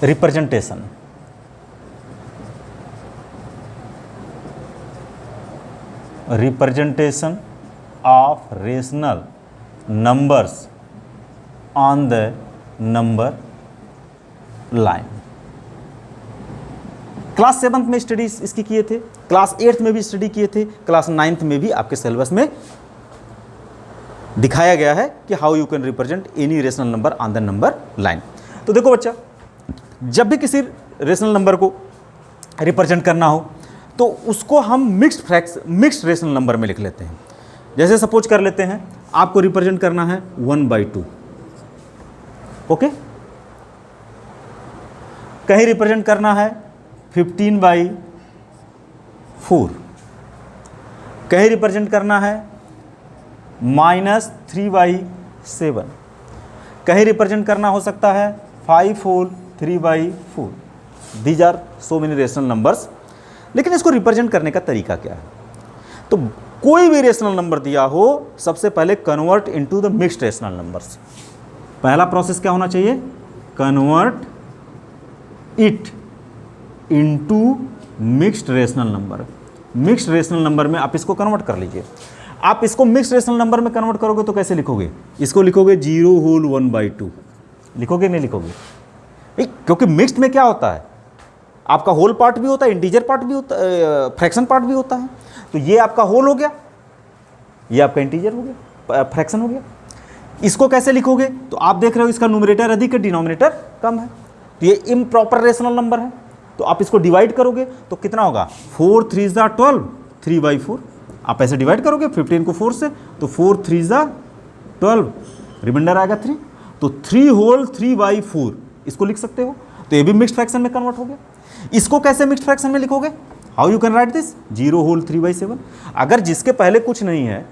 Representation, representation of rational numbers on the number line. Class 7th में study इसकी किए थे, क्लास 8th में भी स्टडी किए थे, क्लास 9th में भी आपके सिलेबस में दिखाया गया है कि how you can represent any rational number on the number line. तो देखो बच्चा, जब भी किसी रेशनल नंबर को रिप्रेजेंट करना हो तो उसको हम मिक्स्ड रेशनल नंबर में लिख लेते हैं। जैसे सपोज कर लेते हैं आपको रिप्रेजेंट करना है 1/2, ओके। कहीं रिप्रेजेंट करना है 15/4, कहीं रिप्रेजेंट करना है -3/7, कहीं रिप्रेजेंट करना हो सकता है 5 whole 3/4। These are so many rational numbers. लेकिन इसको रिप्रेजेंट करने का तरीका क्या है? तो कोई भी रेशनल नंबर दिया हो, सबसे पहले convert into the mixed rational numbers. पहला प्रोसेस क्या होना चाहिए? Convert it into mixed rational number. Mixed rational number में आप इसको कन्वर्ट कर लीजिए। आप इसको मिक्स्ड रेशनल नंबर में कन्वर्ट करोगे तो कैसे लिखोगे? इसको लिखोगे 0 होल 1/2। लिखोगे नहीं लिखोगे? क्योंकि मिक्स्ड में क्या होता है, आपका होल पार्ट भी होता है, इंटीजर पार्ट भी होता है, फ्रैक्शन पार्ट भी होता है। तो ये आपका होल हो गया, ये आपका इंटीजर हो गया, फ्रैक्शन हो गया। इसको कैसे लिखोगे? तो आप देख रहे हो इसका न्यूमरेटर अधिक है, डिनोमिनेटर कम है, तो ये इम्प्रॉपर रेशनल नंबर है। तो आप इसको डिवाइड करोगे तो कितना होगा? 4 3 12, 3/4। आप ऐसे डिवाइड करोगे 15 को 4 से, तो 4 3 12, रिमाइंडर आएगा 3। तो 3 होल 3/4 इसको लिख सकते हो। तो ये भी मिक्स्ड फ्रैक्शन में कन्वर्ट हो गया। इसको कैसे मिक्स्ड फ्रैक्शन में लिखोगे? How you can write this? 0 whole 3/7। अगर जिसके पहले कुछ नहीं है,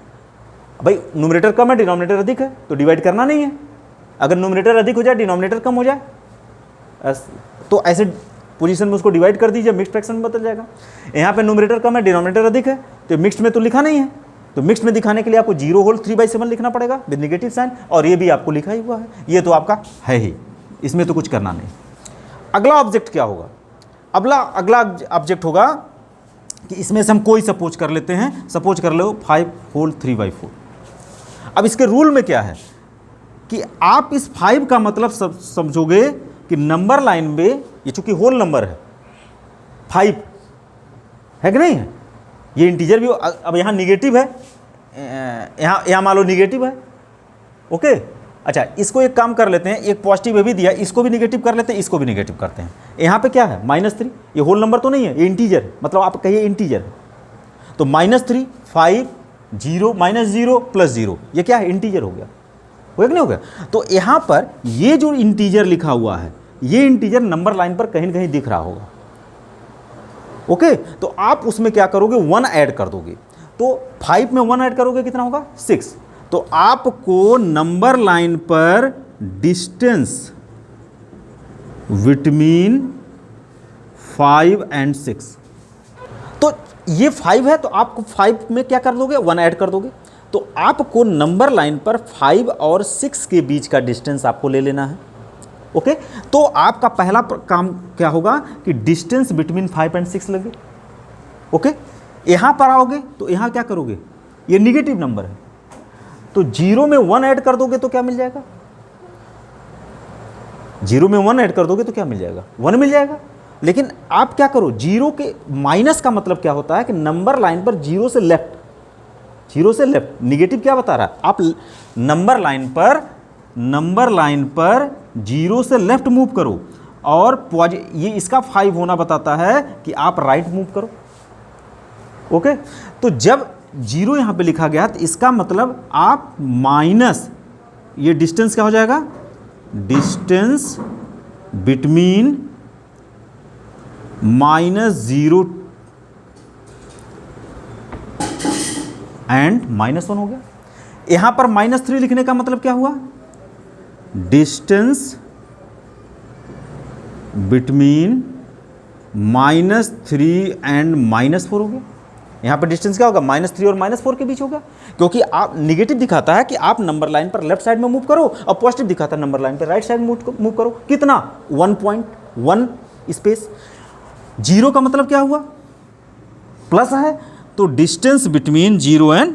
भाई न्यूमरेटर कम है डिनोमिनेटर अधिक है, तो डिवाइड करना नहीं है। अगर न्यूमरेटर अधिक हो जाए डिनोमिनेटर कम हो जाए, तो ऐसे पोजीशन में उसको डिवाइड कर दीजिए, मिक्स्ड फ्रैक्शन में बदल जाएगा। यहाँ पे न्यूमरेटर कम है डिनोमिनेटर अधिक है, तो मिक्स्ड में तो लिखा नहीं है। तो मिक्स्ड में दिखाने के लिए आपको 0 होल 3/7 लिखना पड़ेगा विद नेगेटिव साइन, और ये भी आपको लिखा ही हुआ है, ये तो आपका है ही, इसमें तो कुछ करना नहीं। अगला ऑब्जेक्ट क्या होगा? अगला ऑब्जेक्ट होगा कि इसमें से हम कोई सपोज कर लेते हैं, सपोज कर लो 5 होल 3/4। अब इसके रूल में क्या है कि आप इस 5 का मतलब समझोगे कि नंबर लाइन में, ये चूंकि होल नंबर है 5 है कि नहीं है, ये इंटीजर भी। अब यहाँ निगेटिव है, यहाँ मान लो निगेटिव है, ओके। अच्छा, इसको एक काम कर लेते हैं, एक पॉजिटिव भी दिया, इसको भी निगेटिव कर लेते हैं, इसको भी निगेटिव करते हैं। यहाँ पे क्या है? -3। ये होल नंबर तो नहीं है, ये इंटीजर है, मतलब आप कहिए इंटीजर है। तो -3 5 0 -0 + 0, ये क्या है? इंटीजर हो गया, हो गया कि नहीं हो गया? तो यहाँ पर ये जो इंटीजर लिखा हुआ है, ये इंटीजर नंबर लाइन पर कहीं न कहीं दिख रहा होगा, ओके। तो आप उसमें क्या करोगे? 1 ऐड कर दोगे। तो 5 में 1 ऐड करोगे कितना होगा? 6। तो आपको नंबर लाइन पर डिस्टेंस बिटवीन 5 और 6, तो ये 5 है, तो आपको 5 में क्या कर दोगे? 1 ऐड कर दोगे। तो आपको नंबर लाइन पर 5 और 6 के बीच का डिस्टेंस आपको ले लेना है, ओके। तो आपका पहला काम क्या होगा कि डिस्टेंस बिटवीन 5 और 6 लगे, ओके। यहां पर आओगे तो यहां क्या करोगे? ये निगेटिव नंबर है, तो 0 में 1 ऐड कर दोगे तो क्या मिल जाएगा? 0 में 1 ऐड कर दोगे तो क्या मिल जाएगा? 1 मिल जाएगा। लेकिन आप क्या करो, 0 के माइनस का मतलब क्या होता है कि नंबर लाइन पर 0 से लेफ्ट, 0 से लेफ्ट। निगेटिव क्या बता रहा है? आप नंबर लाइन पर 0 से लेफ्ट मूव करो, और ये इसका 5 होना बताता है कि आप राइट मूव करो, ओके। तो जब 0 यहां पे लिखा गया तो इसका मतलब आप माइनस, ये डिस्टेंस क्या हो जाएगा? डिस्टेंस बिटवीन -0 एंड -1 हो गया। यहां पर -3 लिखने का मतलब क्या हुआ? डिस्टेंस बिटवीन -3 एंड -4 हो गया। यहाँ पर डिस्टेंस क्या होगा? -3 और -4 के बीच होगा, क्योंकि आप निगेटिव दिखाता है कि आप नंबर लाइन पर लेफ्ट साइड में मूव करो, और पॉजिटिव दिखाता है नंबर लाइन पर राइट साइड मूव करो। कितना? 1 स्पेस। 0 का मतलब क्या हुआ, प्लस है, तो डिस्टेंस बिटवीन 0 एंड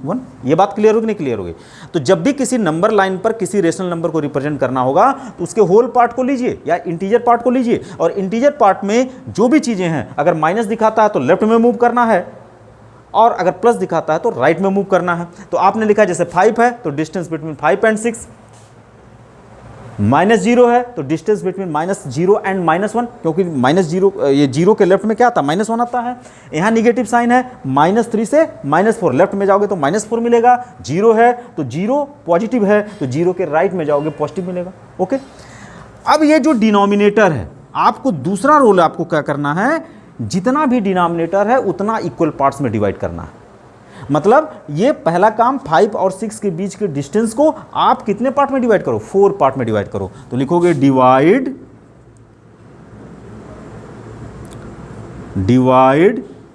1, ये बात क्लियर होगी नहीं क्लियर होगी। तो जब भी किसी नंबर लाइन पर किसी रेशनल नंबर को रिप्रेजेंट करना होगा तो उसके होल पार्ट को लीजिए या इंटीजर पार्ट को लीजिए, और इंटीजर पार्ट में जो भी चीजें हैं, अगर माइनस दिखाता है तो लेफ्ट में मूव करना है, और अगर प्लस दिखाता है तो राइट में मूव करना है। तो आपने लिखा जैसे 5 है तो डिस्टेंस बिटवीन 5 एंड 6, -0 है तो डिस्टेंस बिटवीन -0 एंड -1, क्योंकि -0 ये 0 के लेफ्ट में क्या आता है, -1 आता है। यहाँ निगेटिव साइन है, -3 से -4, लेफ्ट में जाओगे तो -4 मिलेगा। 0 है तो 0 पॉजिटिव है, तो 0 के राइट में जाओगे पॉजिटिव मिलेगा। ओके, अब ये जो डिनोमिनेटर है, आपको दूसरा रोल आपको क्या करना है, जितना भी डिनोमिनेटर है उतना इक्वल पार्ट्स में डिवाइड करना है। मतलब ये पहला काम 5 और 6 के बीच के डिस्टेंस को आप कितने पार्ट में डिवाइड करो, 4 पार्ट में डिवाइड करो। तो लिखोगे डिवाइड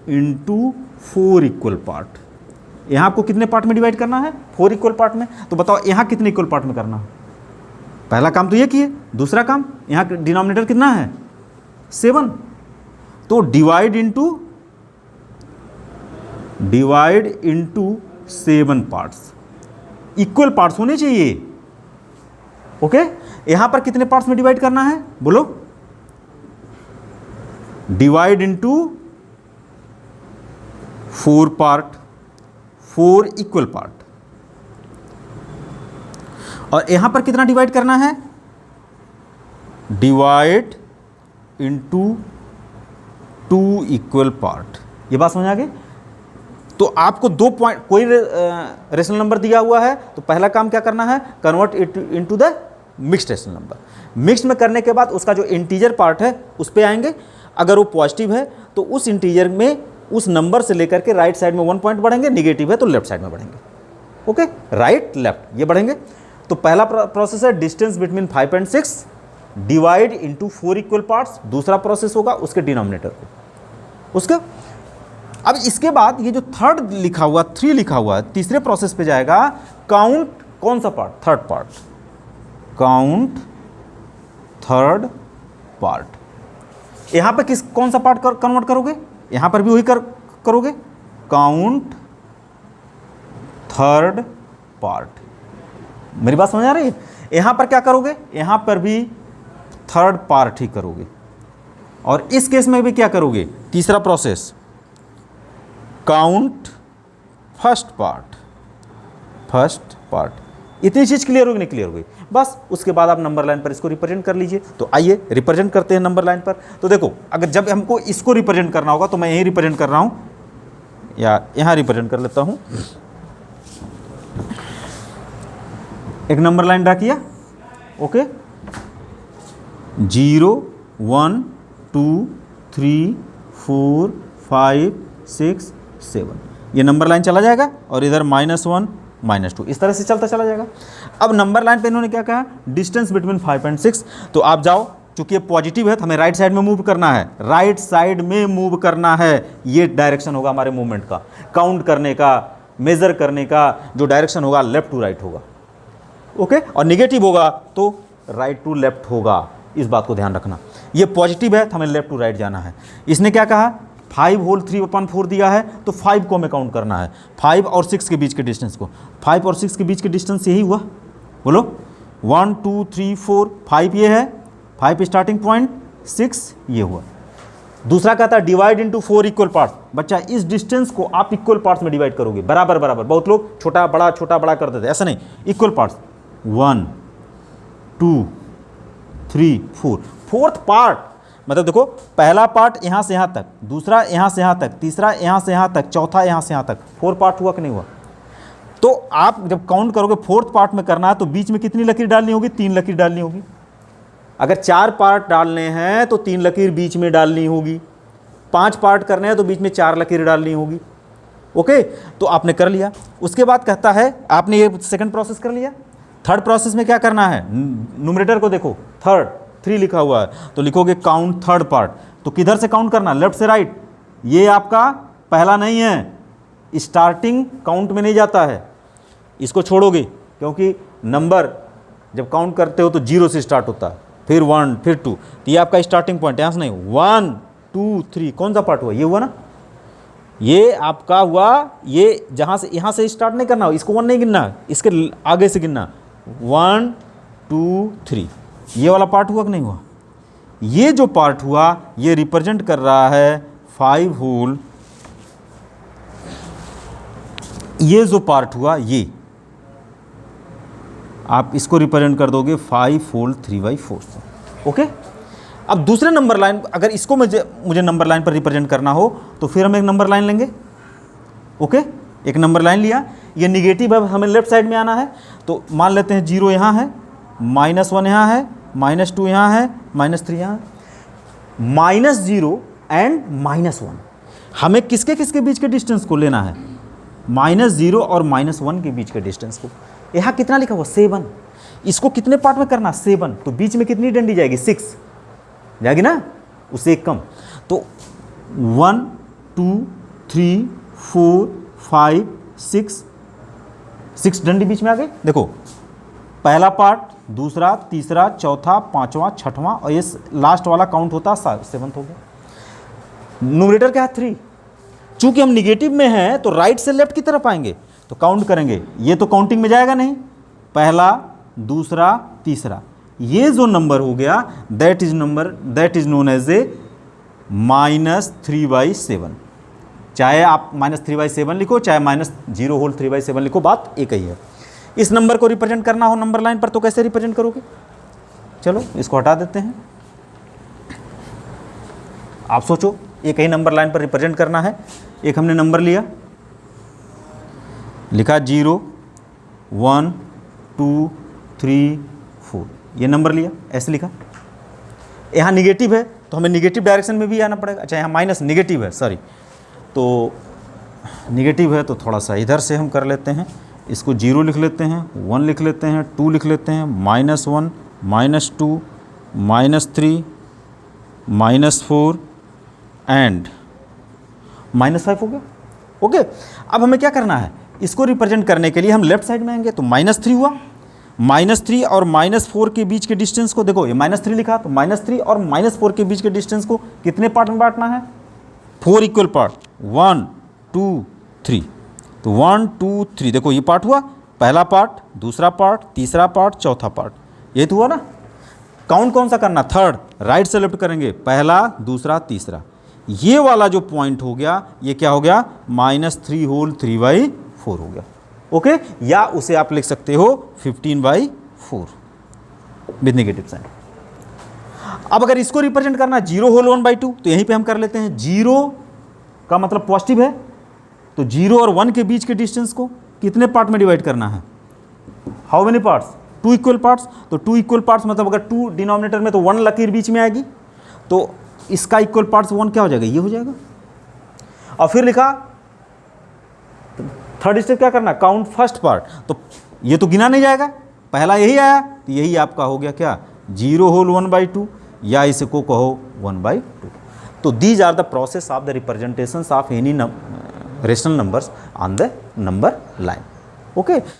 इनटू 4 इक्वल पार्ट। यहां आपको कितने पार्ट में डिवाइड करना है, 4 इक्वल पार्ट में। तो बताओ यहां कितने इक्वल पार्ट में करना है, पहला काम तो ये किए, दूसरा काम यहां डिनोमिनेटर कितना है, 7, तो divide into 7 parts, equal parts होने चाहिए। ओके, यहां पर कितने पार्ट्स में डिवाइड करना है, बोलो, divide into 4 part, 4 equal part. और यहां पर कितना डिवाइड करना है, डिवाइड इनटू 2 इक्वल पार्ट। ये बात समझ आ गई। तो आपको 2 पॉइंट, कोई रेशनल नंबर दिया हुआ है तो पहला काम क्या करना है, convert it into the mixed rational number. Mix में करने के बाद उसका जो इंटीजर पार्ट है उस पे आएंगे। अगर वो पॉजिटिव है तो उस इंटीजर में उस नंबर से लेकर के राइट साइड में 1 पॉइंट बढ़ेंगे, निगेटिव है तो लेफ्ट साइड में बढ़ेंगे। ओके, राइट लेफ्ट ये बढ़ेंगे। तो पहला प्रोसेस है distance between 5 and 6 divide into 4 equal parts. दूसरा प्रोसेस होगा उसके डिनोमिनेटर को, उसका। अब इसके बाद ये जो 3 लिखा हुआ है, तीसरे प्रोसेस पे जाएगा, काउंट कौन सा part, 3rd part, count 3rd part. यहां पे कौन सा पार्ट कन्वर्ट करोगे, यहां पर भी वही करोगे, काउंट 3rd पार्ट। मेरी बात समझ आ रही है। यहां पर क्या करोगे, यहां पर भी 3rd पार्ट ही करोगे, और इस केस में भी क्या करोगे, तीसरा प्रोसेस, काउंट 1st पार्ट। इतनी चीज क्लियर होगी नहीं क्लियर होगी, बस उसके बाद आप नंबर लाइन पर इसको रिप्रेजेंट कर लीजिए। तो आइए रिप्रेजेंट करते हैं नंबर लाइन पर। तो देखो, अगर जब हमको इसको रिप्रेजेंट करना होगा तो मैं यही रिप्रेजेंट कर रहा हूं, या यहां रिप्रेजेंट कर लेता हूं। एक नंबर लाइन ड्रा किया, ओके, 0 1 2 3 4 5 6 7, ये नंबर लाइन चला जाएगा, और इधर -1 -2, इस तरह से चलता चला जाएगा। अब नंबर लाइन पे इन्होंने क्या कहा, डिस्टेंस बिटवीन 5 एंड 6। तो आप जाओ, चूंकि ये पॉजिटिव है तो हमें राइट साइड में मूव करना है, राइट साइड में मूव करना है। ये डायरेक्शन होगा हमारे मूवमेंट का, काउंट करने का, मेजर करने का जो डायरेक्शन होगा लेफ्ट टू राइट होगा। ओके, और निगेटिव होगा तो राइट टू लेफ्ट होगा, इस बात को ध्यान रखना। ये पॉजिटिव है तो हमें लेफ्ट टू राइट जाना है। इसने क्या कहा, 5 होल 3/4 दिया है तो 5 को हमें काउंट करना है, 5 और 6 के बीच के डिस्टेंस को। 5 और 6 के बीच के डिस्टेंस यही हुआ, बोलो, 1 2 3 4, 5 ये है, 5 स्टार्टिंग पॉइंट, 6 ये हुआ। दूसरा कहता है डिवाइड इनटू 4 इक्वल पार्ट्स। बच्चा, इस डिस्टेंस को आप इक्वल पार्ट्स में डिवाइड करोगे, बराबर बराबर। बहुत लोग छोटा बड़ा कर देते, ऐसा नहीं, इक्वल पार्ट्स, 1 2 3 4, 4th पार्ट। मतलब देखो, पहला पार्ट यहां से यहां तक, दूसरा यहां से यहां तक, तीसरा यहां से यहां तक, चौथा यहां से यहां तक, 4 पार्ट हुआ कि नहीं हुआ। तो आप जब काउंट करोगे 4th पार्ट में करना है तो बीच में कितनी लकीर डालनी होगी, 3 लकीर डालनी होगी। अगर 4 पार्ट डालने हैं तो 3 लकीर बीच में डालनी होगी, 5 पार्ट करने हैं तो बीच में 4 लकीर डालनी होगी। ओके, तो आपने कर लिया। उसके बाद कहता है, आपने ये सेकंड प्रोसेस कर लिया। 3rd प्रोसेस में क्या करना है, न्यूमरेटर को देखो, 3 लिखा हुआ है तो लिखोगे काउंट 3rd पार्ट। तो किधर से काउंट करना, लेफ्ट से राइट। ये आपका पहला नहीं है, स्टार्टिंग काउंट में नहीं जाता है, इसको छोड़ोगे क्योंकि नंबर जब काउंट करते हो तो 0 से स्टार्ट होता है, फिर 1 फिर 2, तो ये आपका स्टार्टिंग पॉइंट यहाँ से नहीं, 1 2 3 कौन सा पार्ट हुआ, ये हुआ ना, ये आपका हुआ, ये जहाँ से यहाँ से स्टार्ट नहीं करना, इसको 1 नहीं गिनना, इसके आगे से गिनना, 1 2 3, ये वाला पार्ट हुआ कि नहीं हुआ। ये जो पार्ट हुआ ये रिप्रेजेंट कर रहा है 5 होल, ये जो पार्ट हुआ ये आप इसको रिप्रेजेंट कर दोगे 5 होल 3/4 से। ओके, अब दूसरे नंबर लाइन, अगर इसको मुझे नंबर लाइन पर रिप्रेजेंट करना हो तो फिर हम एक नंबर लाइन लेंगे। ओके, एक नंबर लाइन लिया, ये निगेटिव है, हमें लेफ्ट साइड में आना है, तो मान लेते हैं 0 यहाँ है, -1 यहाँ है, -2 यहाँ है, -3 यहाँ है। -0 एंड -1 हमें किसके किसके बीच के डिस्टेंस को लेना है, -0 और -1 के बीच के डिस्टेंस को। यहाँ कितना लिखा हुआ 7, इसको कितने पार्ट में करना 7, तो बीच में कितनी डंडी जाएगी 6 जाएगी ना, उससे एक कम, तो 1 2 3 4 5 6 डंडी बीच में आ गए। देखो पहला पार्ट, दूसरा, तीसरा, चौथा, पांचवा, छठवां और ये लास्ट वाला काउंट होता 7th हो गया। न्यूमरेटर क्या है 3, चूंकि हम निगेटिव में हैं तो राइट से लेफ्ट की तरफ आएंगे तो काउंट करेंगे, ये तो काउंटिंग में जाएगा नहीं, पहला, दूसरा, तीसरा, ये जो नंबर हो गया that is known as a -3/7। चाहे आप -3/7 लिखो, चाहे -0 होल 3/7 लिखो, बात एक ही है। इस नंबर को रिप्रेजेंट करना हो नंबर लाइन पर तो कैसे रिप्रेजेंट करोगे, चलो इसको हटा देते हैं। आप सोचो, एक ही नंबर लाइन पर रिप्रेजेंट करना है, एक हमने नंबर लिया, लिखा 0 1 2 3 4, ये नंबर लिया, ऐसे लिखा। यहाँ निगेटिव है तो हमें निगेटिव डायरेक्शन में भी आना पड़ेगा। अच्छा यहाँ माइनस निगेटिव है, सॉरी, तो निगेटिव है तो थोड़ा सा इधर से हम कर लेते हैं, इसको 0 लिख लेते हैं, 1 लिख लेते हैं, 2 लिख लेते हैं, -1 -2 -3 -4 एंड -5 हो गया। ओके, अब हमें क्या करना है, इसको रिप्रेजेंट करने के लिए हम लेफ्ट साइड में आएंगे, तो -3 हुआ, -3 और -4 के बीच के डिस्टेंस को देखो, ये -3 लिखा, तो -3 और -4 के बीच के डिस्टेंस को कितने पार्ट में बांटना है, 4 इक्वल पार्ट, 1 2 3, तो 1 2 3, देखो ये पार्ट हुआ, पहला पार्ट, दूसरा पार्ट, तीसरा पार्ट, चौथा पार्ट, ये तो हुआ ना। काउंट कौन सा करना, थर्ड, राइट से लेफ्ट करेंगे, पहला, दूसरा, तीसरा, ये वाला जो पॉइंट हो गया ये क्या हो गया, -3 होल 3/4 हो गया। ओके, या उसे आप लिख सकते हो 15/4 विद नेगेटिव साइन। अब अगर इसको रिप्रेजेंट करना 0 होल 1/2 तो यहीं पे हम कर लेते हैं, 0 का मतलब पॉजिटिव है, तो 0 और 1 के बीच के डिस्टेंस को कितने पार्ट में डिवाइड करना है, how many parts, 2 equal parts, तो 2 इक्वल पार्ट्स मतलब अगर 2 डिनोमिनेटर में तो 1 लकीर बीच में आएगी, तो इसका इक्वल पार्ट्स 1 क्या हो जाएगा, ये हो जाएगा। और फिर लिखा थर्ड स्टेप क्या करना, काउंट फर्स्ट पार्ट, तो ये तो गिना नहीं जाएगा, पहला यही आया, तो यही आपका हो गया क्या, 0 होल 1/2, या इसे को कहो 1/2। तो these are the process of the representations of any rational numbers on the number line. Okay.